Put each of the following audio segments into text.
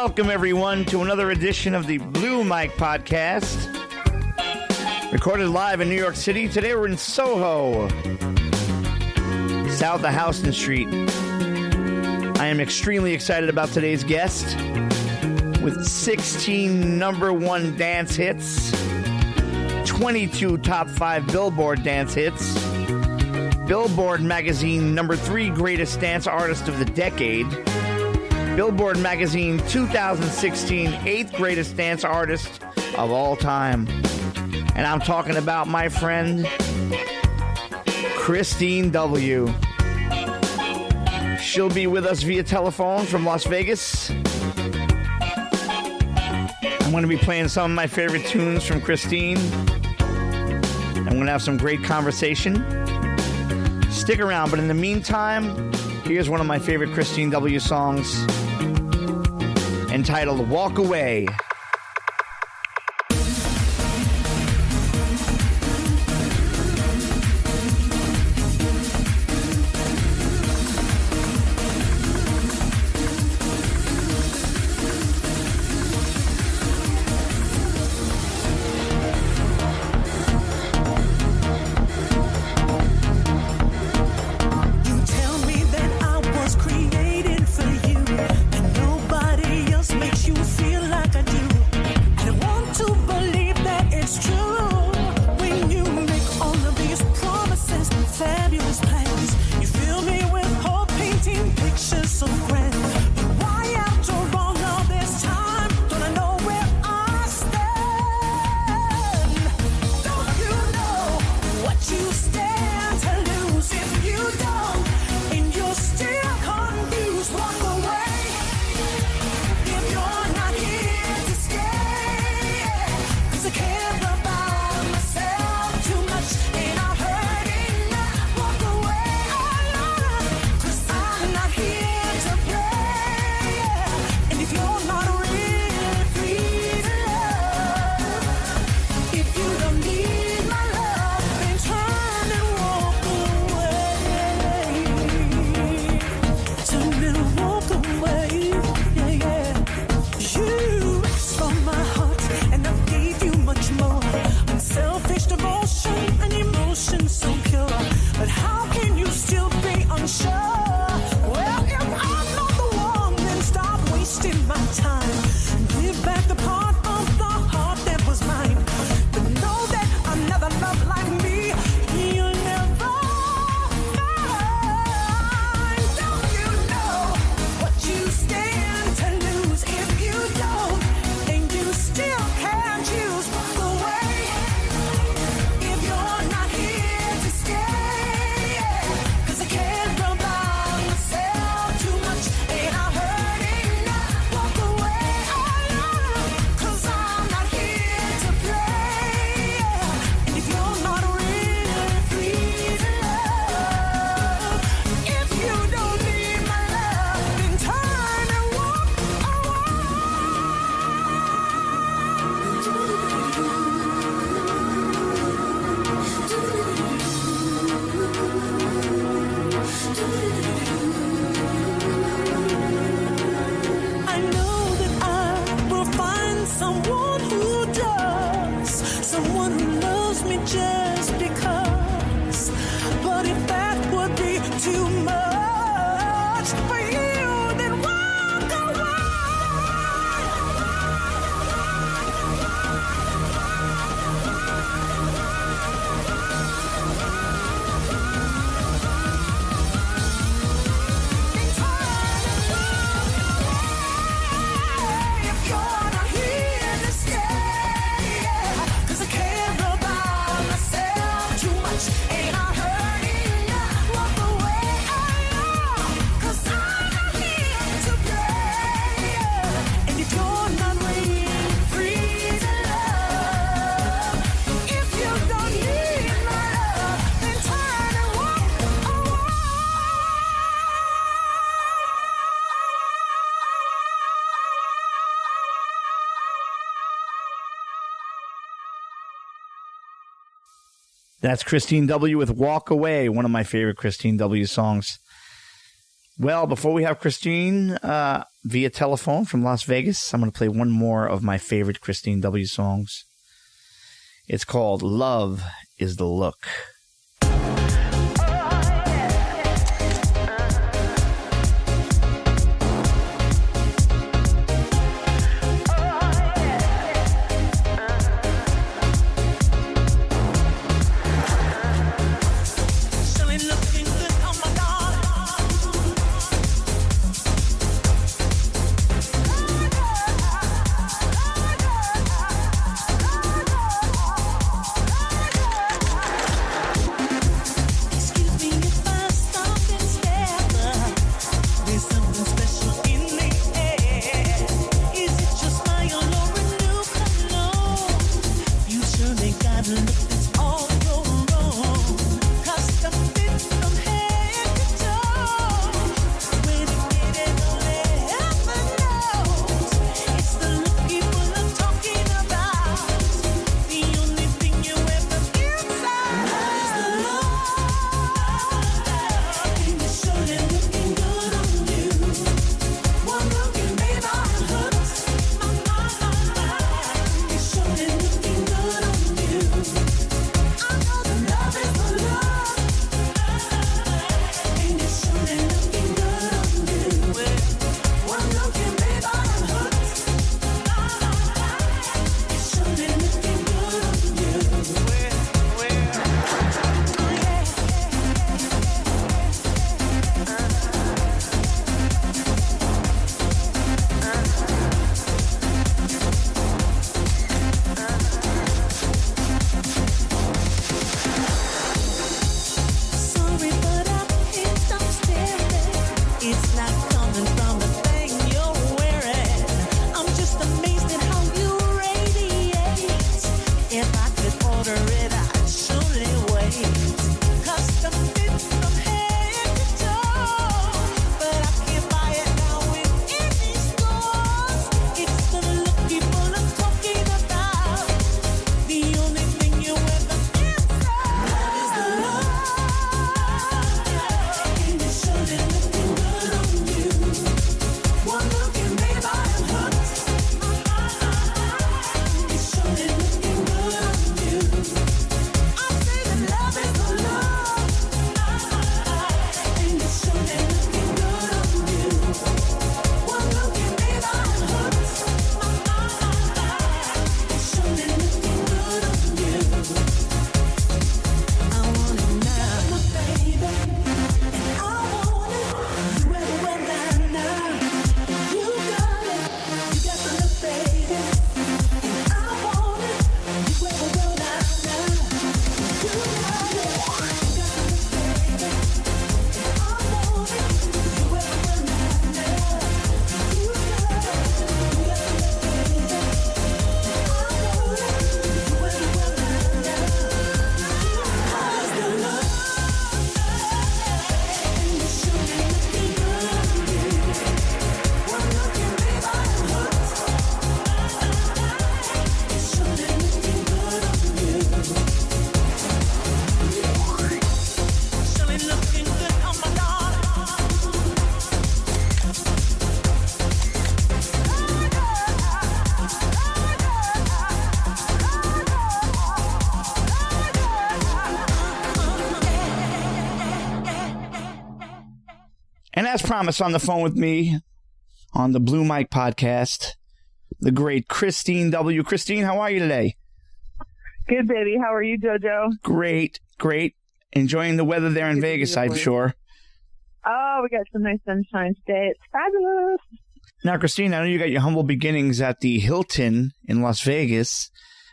Welcome, everyone, to another edition of the Blue Mike Podcast. Recorded live in New York City. Today we're in Soho, south of Houston Street. I am extremely excited about today's guest. With 16 number one dance hits, 22 top 5 Billboard dance hits, Billboard Magazine number 3 greatest dance artist of the decade, Billboard Magazine 2016 8th greatest dance artist of all time. And I'm talking about my friend, Kristine W. She'll be with us via telephone from Las Vegas. I'm going to be playing some of my favorite tunes from Kristine. I'm going to have some great conversation. Stick around, but in the meantime, here's one of my favorite Kristine W songs entitled Walk Away. That's Kristine W with Walk Away, one of my favorite Kristine W songs. Well, before we have Kristine, via telephone from Las Vegas. I'm going to play one more of my favorite Kristine W songs. It's called Love is the Look. And as promised, on the phone with me on the Blue Mike podcast, the great Kristine W. Kristine, how are you today? Good, baby. How are you, Jojo? Great, great. Enjoying the weather there in Vegas, I'm sure. Oh, we got some nice sunshine today. It's fabulous. Now, Kristine, I know you got your humble beginnings at the Hilton in Las Vegas.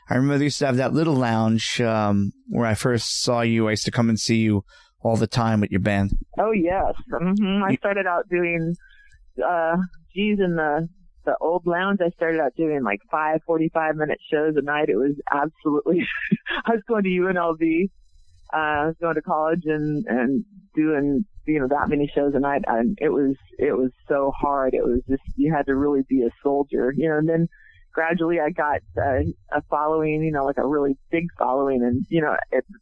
I remember they used to have that little lounge where I first saw you. I used to come and see you all the time with your band. Oh, yes. Mm-hmm. I started out doing, in the old lounge, I started out doing like 5 45-minute shows a night. It was absolutely, I was going to UNLV. I was going to college and doing, that many shows a night. And it was so hard. It was just, you had to really be a soldier, and then gradually I got a following, like a really big following. And,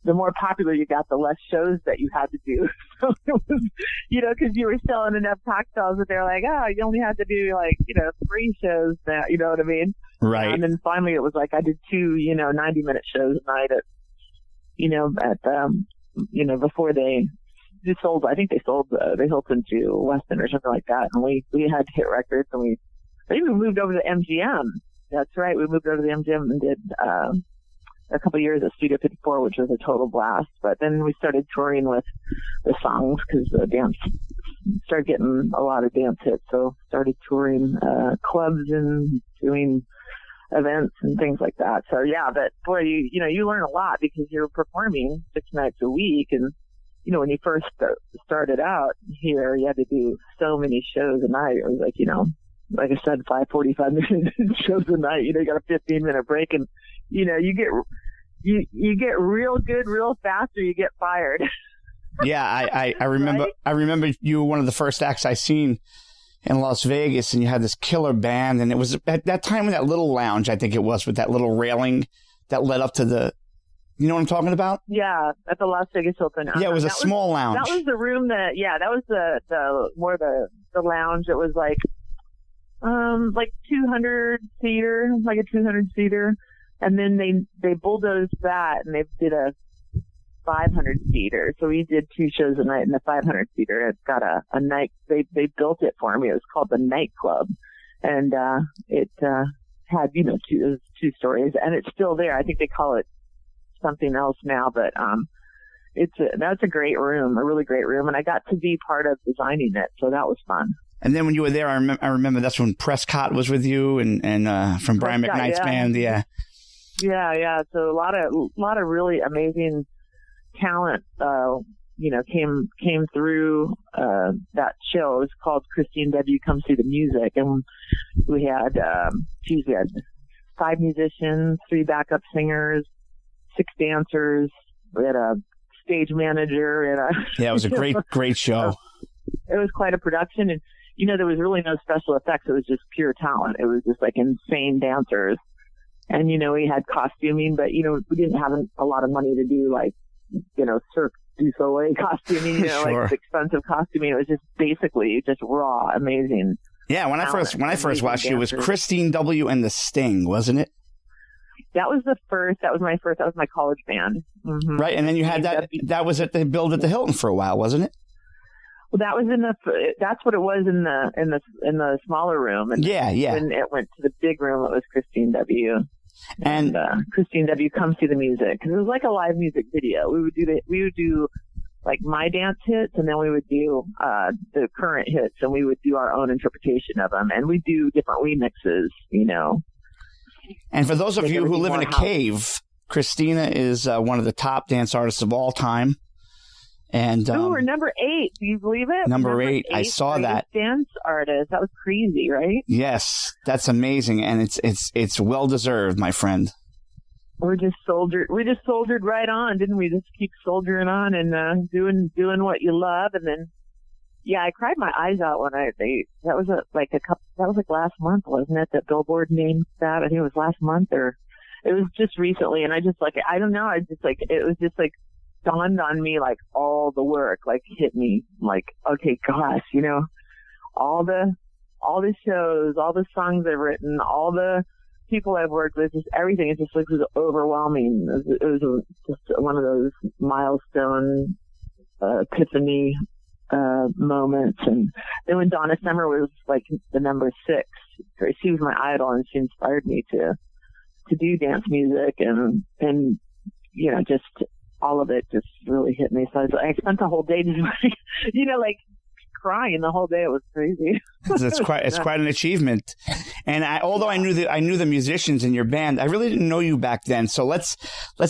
the more popular you got, the less shows that you had to do. So it was, because you were selling enough cocktails that they're like, you only have to do 3 shows now. You know what I mean? Right. And then finally it was like I did 2, 90-minute shows a night before they sold, I think they sold into Weston or something like that. And we had hit records, and I think we moved over to MGM. That's right. We moved over to the MGM and did a couple of years at Studio 54, which was a total blast. But then we started touring with the songs because the dance started getting a lot of dance hits. So started touring clubs and doing events and things like that. So yeah, but boy, you learn a lot because you're performing 6 nights a week. And when you first started out here, you had to do so many shows a night. It was like, like I said, 5 45-minute shows a night. You got a 15-minute break, and you get real good real fast, or you get fired. Yeah, I remember. Right? I remember you were one of the first acts I seen in Las Vegas, and you had this killer band, and it was at that time in that little lounge, I think it was, with that little railing that led up to the. You know what I'm talking about? Yeah, at the Las Vegas Hilton. Yeah, it was a small lounge. That was the room that was the lounge. It was like 200 seater, like a 200 seater. And then they bulldozed that and they did a 500 seater. So we did 2 shows a night in the 500 seater. It's got a night, they built it for me. It was called the Nightclub. And, it, had, 2 stories, and it's still there. I think they call it something else now, but, that's a great room, a really great room. And I got to be part of designing it. So that was fun. And then when you were there, I remember that's when Prescott was with you and from Brian McKnight's band. Yeah. Yeah. So a lot of really amazing talent, came through, that show. It was called Kristine W Come See the Music. And we had 5 musicians, 3 backup singers, 6 dancers. We had a stage manager. It was a great show. It was quite a production. And, there was really no special effects. It was just pure talent. It was just like insane dancers. And, we had costuming, but, we didn't have a lot of money to do Cirque du Soleil costuming, sure. Like expensive costuming. It was just basically just raw, amazing. Yeah. When I first watched you, it was Kristine W and the Sting, wasn't it? That was my college band. Mm-hmm. Right. And then you had that was at the build at the Hilton for a while, wasn't it? Well, that was that's what it was in the smaller room. And yeah. When it went to the big room, it was Kristine W. And Kristine W Come See the Music, because it was like a live music video. We would do like my dance hits, and then we would do the current hits, and we would do our own interpretation of them, and we do different remixes, And for those of you who live in a cave, Christina is one of the top dance artists of all time. And we're number 8. Do you believe it? Number 8. I saw that. Dance artist. That was crazy, right? Yes, that's amazing, and it's well deserved, my friend. We just soldiered right on, didn't we? Just keep soldiering on and doing what you love, and then I cried my eyes out when that was like last month, wasn't it? That Billboard named that. I think it was last month, or it was just recently, and I just I don't know. It was just dawned on me, all the work hit me, okay, gosh, all the shows, all the songs I've written, all the people I've worked with, just everything. It just was overwhelming. It was just one of those milestone epiphany moments. And then when Donna Summer was the number 6, she was my idol, and she inspired me to do dance music, and just all of it just really hit me. So I spent the whole day just crying the whole day. It was crazy. It's quite an achievement. And although I knew the musicians in your band, I really didn't know you back then. So let's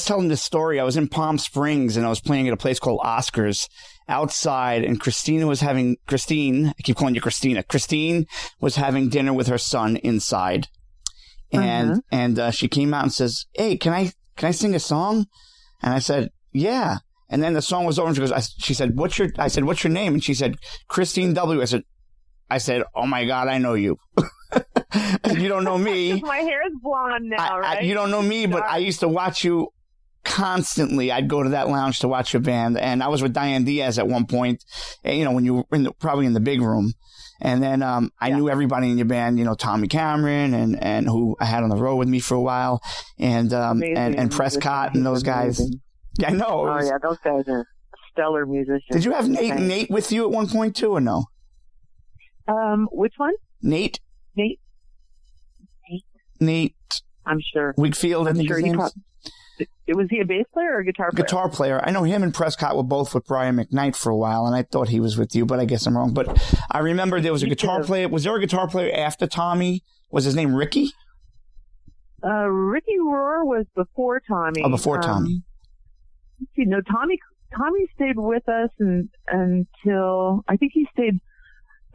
tell them this story. I was in Palm Springs, and I was playing at a place called Oscars outside, and Christine, I keep calling you Christina. Christine was having dinner with her son inside. And she came out and says, "Hey, can I sing a song?" And I said, "Yeah." And then the song was over, and she said, "What's your name?" And she said, "Kristine W." I said, "Oh my God, I know you." You don't know me. My hair is blonde now, right? You don't know me, but I used to watch you constantly. I'd go to that lounge to watch your band, and I was with Diane Diaz at one point, when you were probably in the big room. And then I knew everybody in your band, Tommy Cameron and who I had on the road with me for a while, and Prescott and those guys. Yeah, I know. Those guys are stellar musicians. Did you have Nate with you at one point too, or no? Which one? Nate. I'm sure. Wigfield, I think his name is. Was he a bass player or a guitar player? Guitar player. I know him and Prescott were both with Brian McKnight for a while, and I thought he was with you, but I guess I'm wrong. But I remember there was a guitar player. Was there a guitar player after Tommy? Was his name Ricky? Ricky Rohr was before Tommy. Oh, before Tommy. Tommy stayed with us until, I think he stayed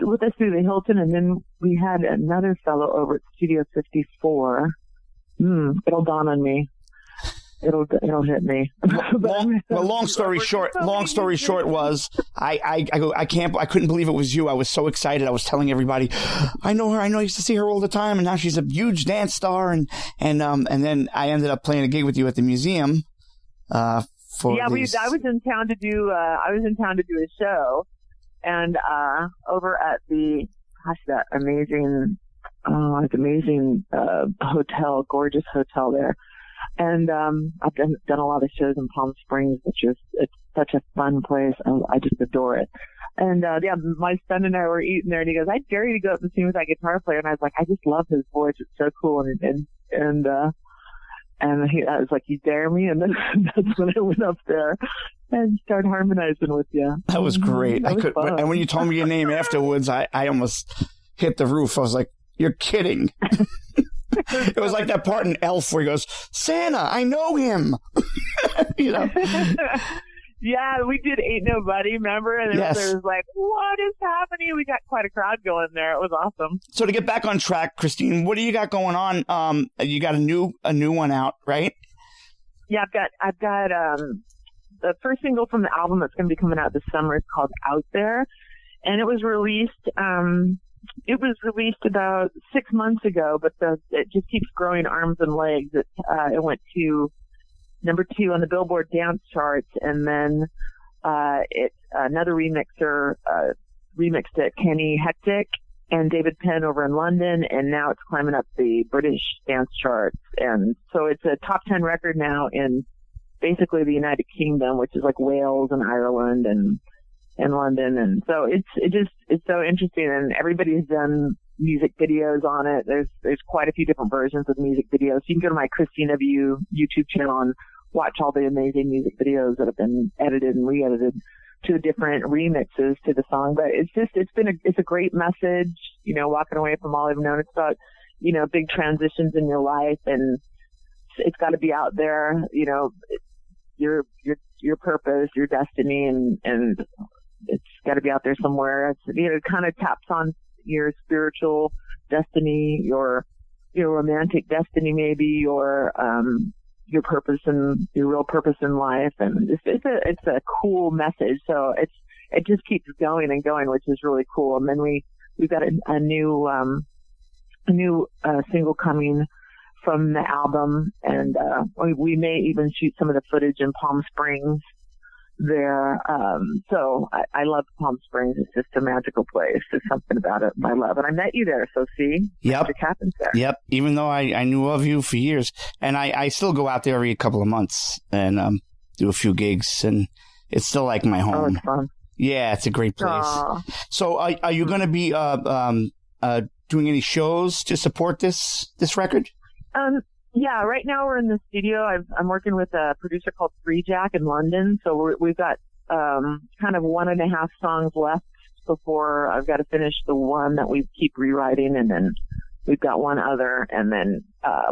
with us through the Hilton, and then we had another fellow over at Studio 54. It'll dawn on me. It'll hit me. Long story short was I couldn't believe it was you. I was so excited. I was telling everybody, I know her. I used to see her all the time, and now she's a huge dance star. And then I ended up playing a gig with you at the museum. I was in town to do a show, and over at that amazing hotel, gorgeous hotel there. And I've done a lot of shows in Palm Springs, it's such a fun place. I just adore it. And my son and I were eating there, and he goes, "I dare you to go up and sing with that guitar player." And I was like, "I just love his voice; it's so cool." And I was like, "You dare me?" And then that's when I went up there and started harmonizing with you. That was great. And when you told me your name afterwards, I almost hit the roof. I was like, "You're kidding." It was like that part in Elf where he goes, "Santa, I know him." Yeah, we did Ain't Nobody, remember? And yes. There was like, what is happening? We got quite a crowd going there. It was awesome. So to get back on track, Kristine, what do you got going on? You got a new one out, right? Yeah, I've got the first single from the album that's going to be coming out this summer is called Out There, and it was released. It was released about 6 months ago, but it just keeps growing arms and legs. It went to number 2 on the Billboard dance charts, and then another remixer remixed it, Kenny Hectic and David Penn over in London, and now it's climbing up the British dance charts. And so it's a top 10 record now in basically the United Kingdom, which is like Wales and Ireland and London. And so it's so interesting, and everybody's done music videos on it. There's quite a few different versions of music videos. You can go to my Kristine W YouTube channel and watch all the amazing music videos that have been edited and re-edited to different remixes to the song. But it's a great message, walking away from all I've known. It's about, big transitions in your life, and it's got to be out there, your purpose, your destiny, and it's got to be out there somewhere. It kind of taps on your spiritual destiny, your romantic destiny, maybe your purpose and your real purpose in life. And it's a cool message. So it just keeps going and going, which is really cool. And then we've got a new single coming from the album, and we may even shoot some of the footage in Palm Springs there. So I love Palm Springs. It's just a magical place. There's something about it I love. And I met you there, so see? Yep. Magic happens there. Yep. Even though I knew of you for years. And I still go out there every couple of months and do a few gigs, and it's still like my home. Oh, it's fun. Yeah, it's a great place. Aww. So are you going to be doing any shows to support this record? Yeah, right now we're in the studio. I'm working with a producer called Free Jack in London. So we've got kind of 1.5 songs left before I've got to finish the one that we keep rewriting, and then we've got one other, and then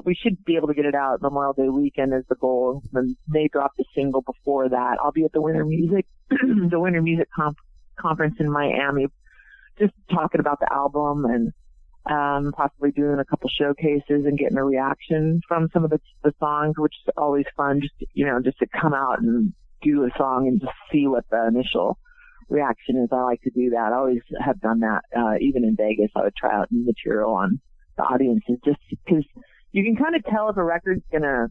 we should be able to get it out Memorial Day weekend is the goal. Then they drop the single before that. I'll be at the Winter Music Conference in Miami, just talking about the album and possibly doing a couple showcases and getting a reaction from some of the songs, which is always fun, just to come out and do a song and just see what the initial reaction is. I like to do that. I always have done that. Even in Vegas, I would try out new material on the audience is just because you can kind of tell if a record's gonna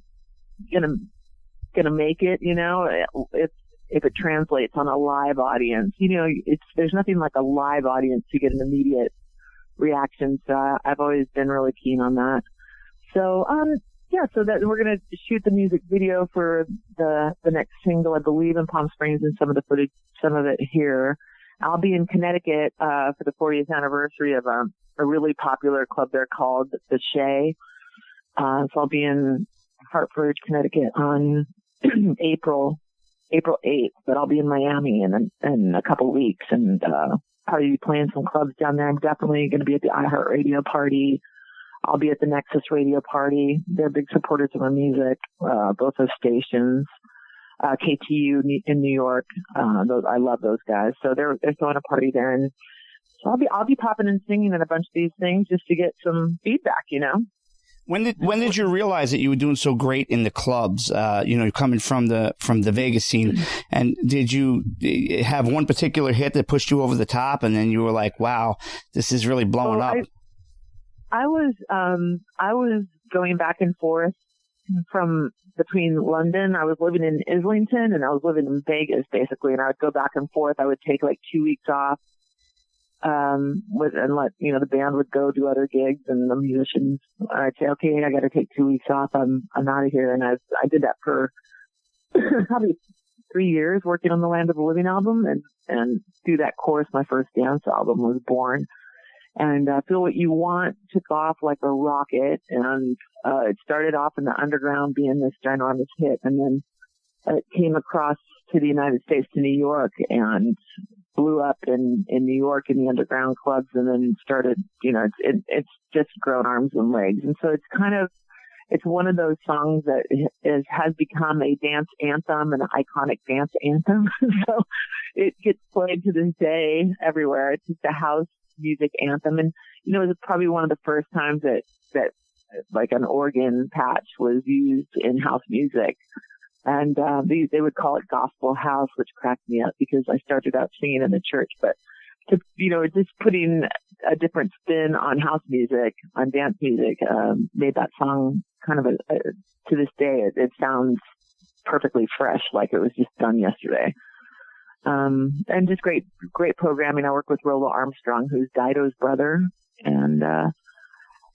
make it, you know, if it translates on a live audience. You know, there's nothing like a live audience to get an immediate reaction. So I've always been really keen on that. So, so that we're going to shoot the music video for the next single, I believe, in Palm Springs, and some of the footage, some of it here. I'll be in Connecticut, for the 40th anniversary of, a really popular club there called the Shea. So I'll be in Hartford, Connecticut on April 8th, but I'll be in Miami in a couple of weeks, and, I'll be playing some clubs down there. I'm definitely going to be at the iHeartRadio party. I'll be at the Nexus Radio party. They're big supporters of my music, both those stations. KTU in New York. I love those guys. So they're throwing a party there, and so I'll be popping and singing at a bunch of these things just to get some feedback, you know. When did you realize that you were doing so great in the clubs? Coming from the Vegas scene, and did you have one particular hit that pushed you over the top, and then you were like, "Wow, this is really blowing up"? I was going back and forth between London. I was living in Islington, and I was living in Vegas, basically. And I would go back and forth. I would take like 2 weeks off, and let, you know, the band would go do other gigs, and the musicians, I'd say, okay, I got to take 2 weeks off. I'm out of here. And I did that for probably 3 years, working on the Land of the Living album, and through that course, my first dance album was born. And Feel What You Want took off like a rocket, and it started off in the underground being this ginormous hit, and then it came across to the United States, to New York, and blew up in New York in the underground clubs, and then started, you know, it's just grown arms and legs. And so it's one of those songs that has become a dance anthem, an iconic dance anthem. So it gets played to this day everywhere. It's just a house music anthem. And, you know, it was probably one of the first times that like an organ patch was used in house music. And they would call it gospel house, which cracked me up because I started out singing in the church. But, just putting a different spin on house music, on dance music, made that song kind of to this day, it sounds perfectly fresh, like it was just done yesterday. And just great programming. I work with Rolo Armstrong, who's Dido's brother, and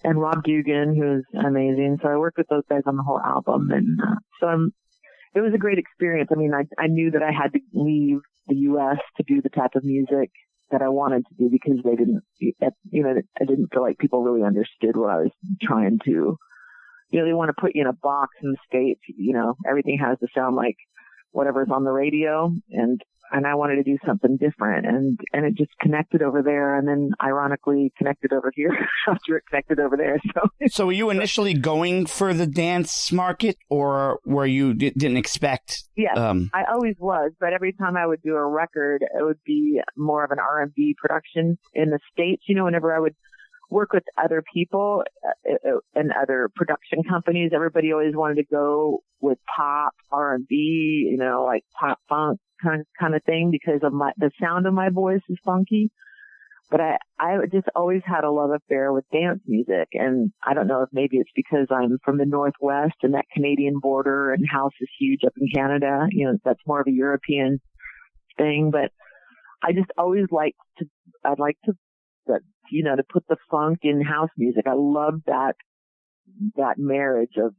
Rob Dugan, who's amazing. So I worked with those guys on the whole album. And, it was a great experience. I mean, I knew that I had to leave the U.S. to do the type of music that I wanted to do, because I didn't feel like people really understood what I was trying to, they want to put you in a box in the States. Everything has to sound like whatever's on the radio, and I wanted to do something different, and it just connected over there, and then ironically connected over here after it connected over there. So were you initially going for the dance market, or were you didn't expect? Yes, I always was, but every time I would do a record, it would be more of an R&B production in the States. Whenever I would work with other people and other production companies, everybody always wanted to go with pop, R&B, like pop funk kind of thing, because of the sound of my voice is funky. But I just always had a love affair with dance music. And I don't know if maybe it's because I'm from the Northwest and that Canadian border, and house is huge up in Canada. That's more of a European thing. But I just always I'd like to put the funk in house music. I love that marriage of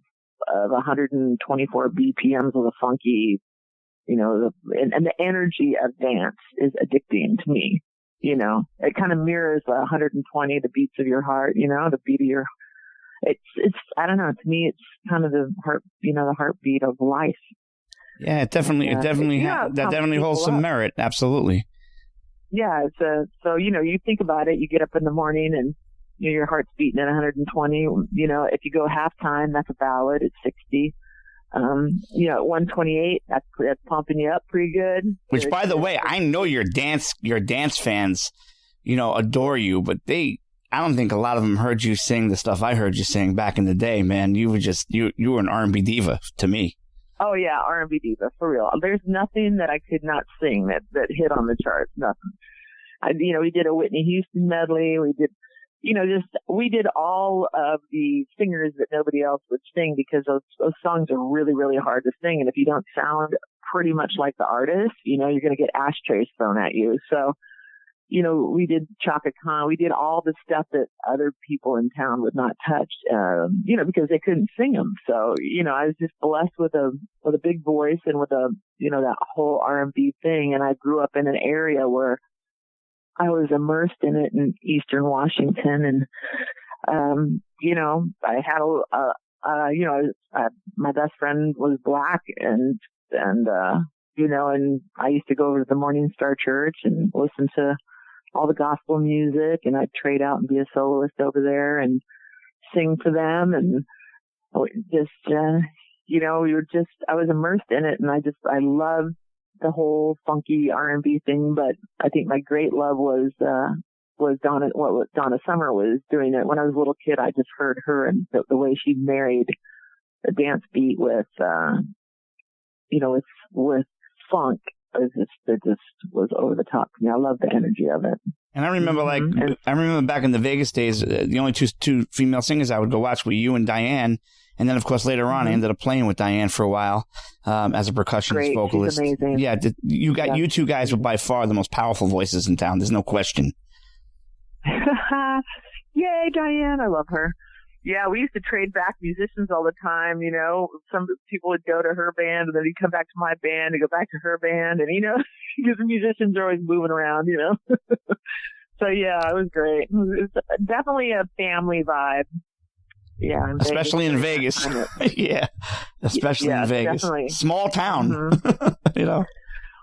124 BPMs of the funky, and the energy of dance is addicting to me. It kind of mirrors 120, the beats of your heart, the beat of your, it's, I don't know, to me, it's kind of the heart, the heartbeat of life. Yeah, it definitely holds some merit. Absolutely. Yeah. So, you think about it, you get up in the morning and your heart's beating at 120, if you go halftime, that's a ballad, it's 60. At 128, that's pumping you up pretty good. Which, by the way, I know your dance fans, adore you, but I don't think a lot of them heard you sing the stuff I heard you sing back in the day, man. You were an R&B diva to me. Oh yeah, R&B diva, for real. There's nothing that I could not sing that hit on the charts. Nothing. We did a Whitney Houston medley. We did just we did all of the singers that nobody else would sing because those songs are really, really hard to sing. And if you don't sound pretty much like the artist, you're going to get ashtrays thrown at you. So, we did Chaka Khan. We did all the stuff that other people in town would not touch, because they couldn't sing them. So, I was just blessed with a big voice and with that whole R&B thing. And I grew up in an area where I was immersed in it in Eastern Washington. And, I had my best friend was black and I used to go over to the Morning Star Church and listen to all the gospel music, and I'd trade out and be a soloist over there and sing for them. And just, I was immersed in it, and I loved the whole funky R&B thing. But I think my great love was Donna Summer was doing it. When I was a little kid, I just heard her and the way she married a dance beat with funk. It just was over the top. I love the energy of it. And I remember, I remember back in the Vegas days, the only two female singers I would go watch were you and Diane. And then, of course, later on, I ended up playing with Diane for a while as a percust vocalist. She's amazing. Yeah, you two guys were by far the most powerful voices in town. There's no question. Yay, Diane! I love her. Yeah, we used to trade back musicians all the time, Some people would go to her band, and then he'd come back to my band and go back to her band. And, because the musicians are always moving around, So, yeah, it was great. It was definitely a family vibe. Yeah. Especially in Vegas. Yeah. Especially in Vegas. Definitely. Small town,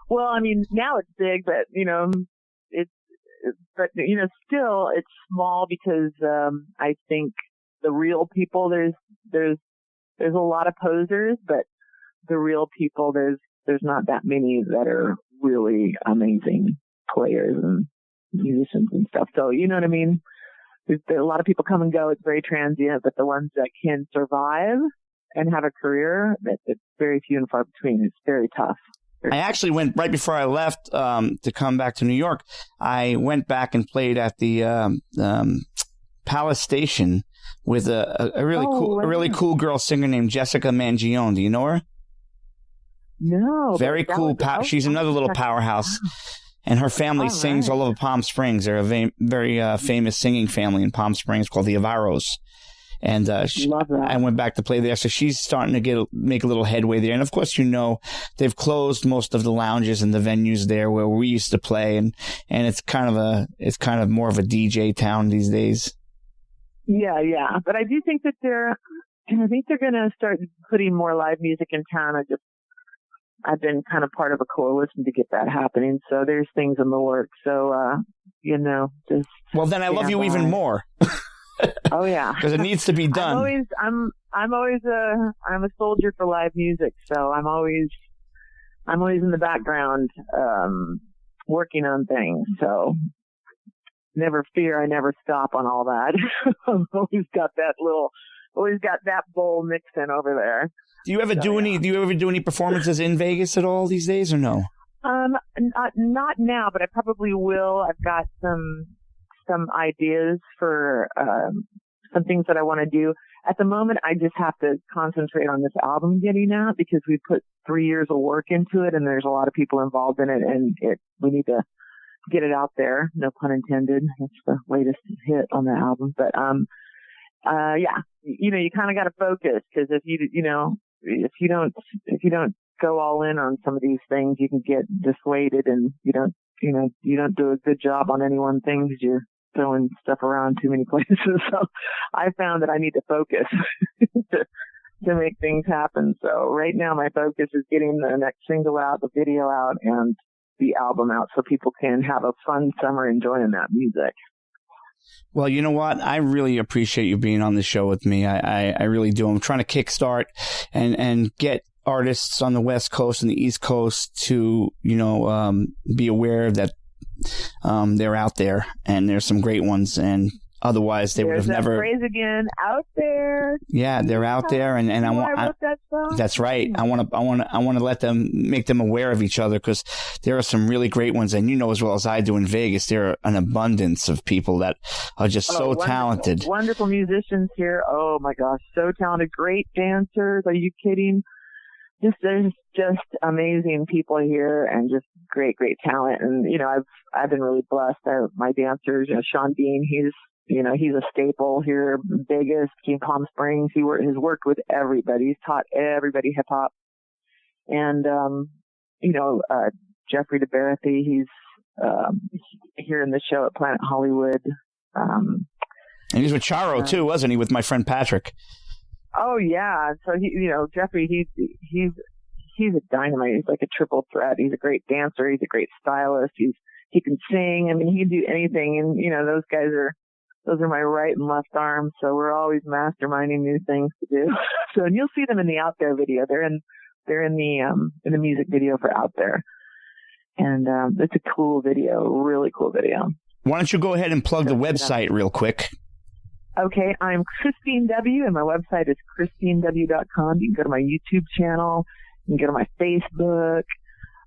Well, now it's big, but, still it's small because I think the real people, there's a lot of posers, but the real people, there's not that many that are really amazing players and musicians and stuff. So, you know what I mean? There's a lot of people come and go. It's very transient, but the ones that can survive and have a career, it's very few and far between. It's very tough. I actually went right before I left to come back to New York. I went back and played at the Palace Station with a really cool girl singer named Jessica Mangione. Do you know her? No. Very cool. She's another little powerhouse. And her family sings all over Palm Springs. They're a very famous singing family in Palm Springs called the Avaros. And I went back to play there. So she's starting to make a little headway there. And of course, they've closed most of the lounges and the venues there where we used to play. And it's kind of more of a DJ town these days. Yeah. But I do think that they're going to start putting more live music in town. I've been kind of part of a coalition to get that happening. So there's things in the works. So, just. Well, then I love you even more. Oh yeah. Because it needs to be done. I'm a soldier for live music. So I'm always in the background, working on things. So never fear. I never stop on all that. I've always got that bowl mixing over there. Do you ever do any performances in Vegas at all these days or no? Not now, but I probably will. I've got some ideas for some things that I want to do. At the moment, I just have to concentrate on this album getting out because we put 3 years of work into it, and there's a lot of people involved in it, and we need to get it out there. No pun intended. That's the latest hit on the album. But yeah, you kind of got to focus because if you don't go all in on some of these things, you can get dissuaded, and you don't do a good job on any one thing because you're throwing stuff around too many places. So I found that I need to focus to make things happen. So right now my focus is getting the next single out, the video out, and the album out so people can have a fun summer enjoying that music. Well, you know what? I really appreciate you being on the show with me. I really do. I'm trying to kickstart and get artists on the West Coast and the East Coast to, be aware that they're out there and there's some great ones. And Otherwise, they would have never. There's that phrase again. Out there. Yeah, they're out there, and I want. That song. That's right. I want to let them make them aware of each other, because there are some really great ones, and you know as well as I do in Vegas, there are an abundance of people that are just so wonderful, talented. Wonderful musicians here. Oh my gosh, so talented. Great dancers. Are you kidding? There's just amazing people here, and just great talent. And I've been really blessed. My dancers, Sean Dean, he's a staple here in Vegas, King Palm Springs. He has worked with everybody. He's taught everybody hip hop. And Jeffrey DeBarathy, he's here in the show at Planet Hollywood. And he's with Charo too, wasn't he? With my friend Patrick. Oh yeah. So Jeffrey, he's a dynamite. He's like a triple threat. He's a great dancer. He's a great stylist. He can sing. I mean, he can do anything. And those are my right and left arms. So we're always masterminding new things to do. And you'll see them in the Out There video. They're in the music video for Out There. And it's a cool video, really cool video. Why don't you go ahead and plug the website real quick? Okay, I'm Kristine W, and my website is KristineW.com. You can go to my YouTube channel. You can go to my Facebook.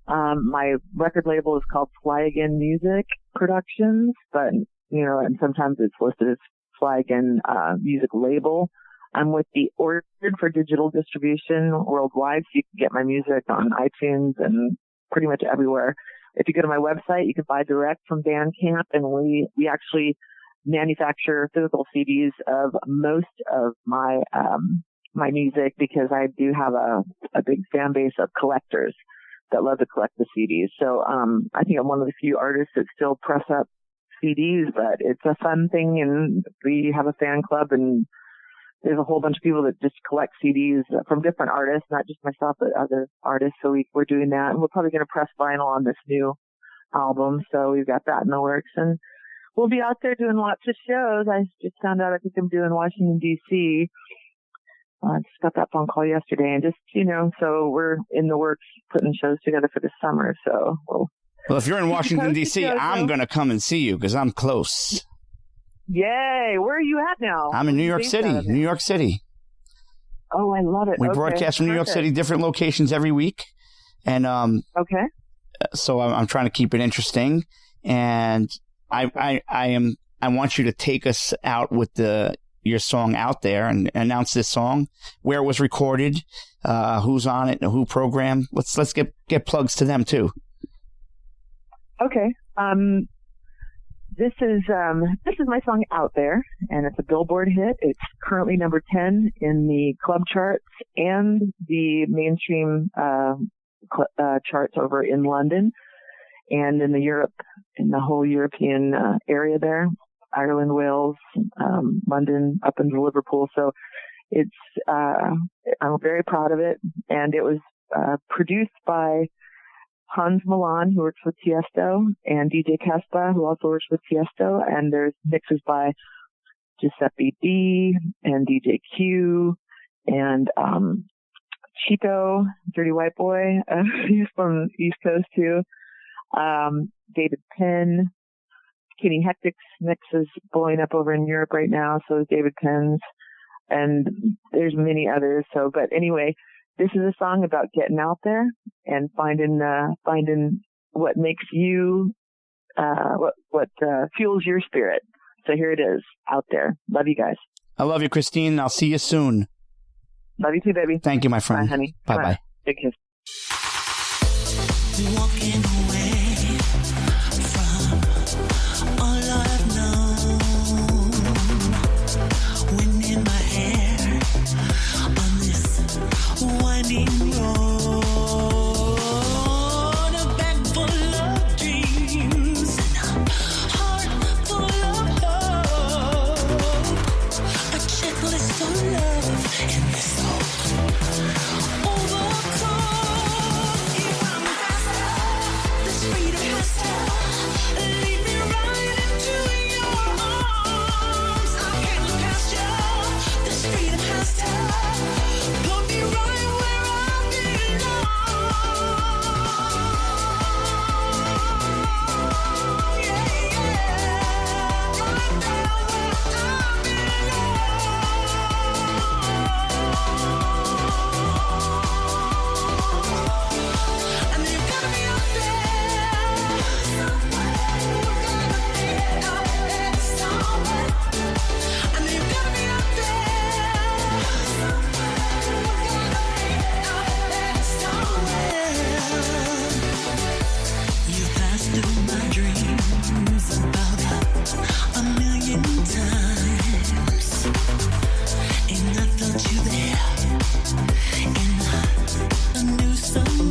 My record label is called Fly Again Music Productions, but, and sometimes it's listed as Fly Again Music Label. I'm with the Ordered for digital distribution worldwide, so you can get my music on iTunes and pretty much everywhere. If you go to my website, you can buy direct from Bandcamp, and we actually manufacture physical CDs of most of my my music, because I do have a big fan base of collectors that love to collect the CDs. So I think I'm one of the few artists that still press up CDs, but it's a fun thing, and we have a fan club, and there's a whole bunch of people that just collect CDs from different artists, not just myself, but other artists. So we're doing that, and we're probably going to press vinyl on this new album. So we've got that in the works, and we'll be out there doing lots of shows. I just found out I think I'm doing Washington, D.C. I just got that phone call yesterday, and just, so we're in the works putting shows together for the summer. So well, if you're in Washington, D.C., I'm going to come and see you, because I'm close. Yay. Where are you at now? I'm in New York City. New York City. Oh, I love it. We broadcast from New York City, different locations every week. And okay. So I'm trying to keep it interesting. And I want you to take us out with your song Out There, and announce this song, where it was recorded, who's on it, and who programmed. Let's get plugs to them too. Okay. This is my song Out There, and it's a Billboard hit. It's currently number 10 in the club charts and the mainstream charts over in London and in the whole European area there, Ireland, Wales, London, up into Liverpool. So it's I'm very proud of it, and it was produced by Hans Milan, who works with Tiesto, and DJ Caspa, who also works with Tiesto, and there's mixes by Giuseppe D and DJ Q and Chico, Dirty White Boy, he's from East Coast too. David Penn, Kenny Hectic's mix is blowing up over in Europe right now, so is David Penn's, and there's many others. So, but anyway, this is a song about getting out there and finding what makes you, what fuels your spirit. So here it is, Out There. Love you guys. I love you, Kristine. I'll see you soon. Love you too, baby. Thank you, my friend. Bye, honey. Bye-bye. Big kiss. Walking away from all I've known, wind in my hair on this winding road, a bag full of dreams and a heart full of hope, a checklist of love in this hope overcome. Here I'm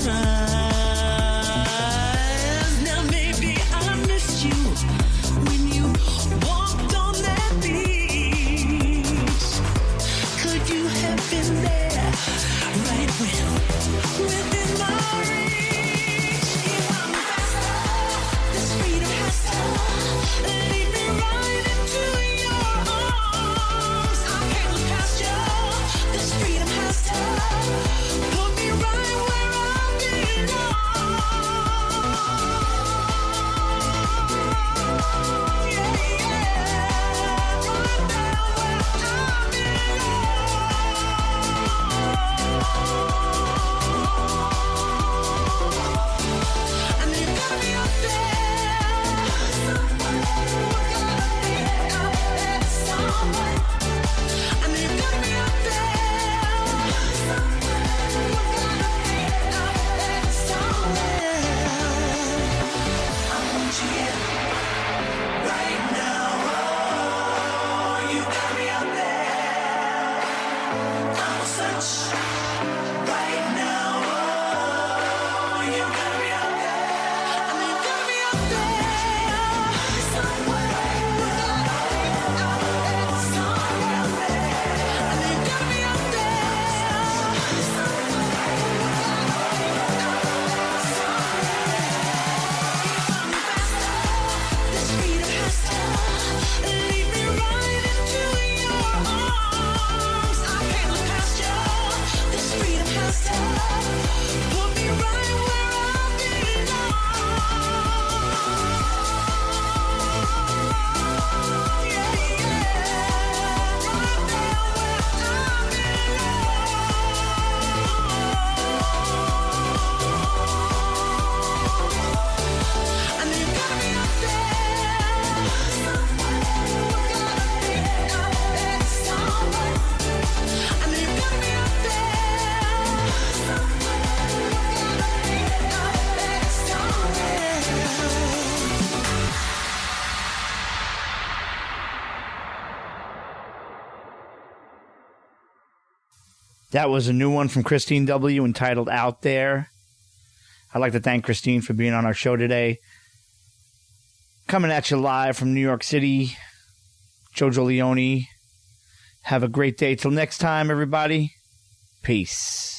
tries. Now maybe I missed you when you walked on that beach. Could you have been there right within my reach? If I'm faster, this freedom has to lead me right into your arms. I can't look past you. This freedom has to put me right where I belong. Yeah, right there where I belong. And you gotta be up there somewhere. And you gotta be up there somewhere. I want you here right now. Oh, you gotta be up there. I'm such right now. Oh, you gotta be up there. And you gotta be up there somewhere. And you gotta be up this freedom has to lead me right into your arms. I can't look past you. This freedom has to put me right where I belong. Yeah, right there where I belong. And you gotta be up there somewhere. And you gotta be up there somewhere. That was a new one from Kristine W entitled Out There. I'd like to thank Kristine for being on our show today. Coming at you live from New York City, Jojo Leone. Have a great day. Till next time, everybody. Peace.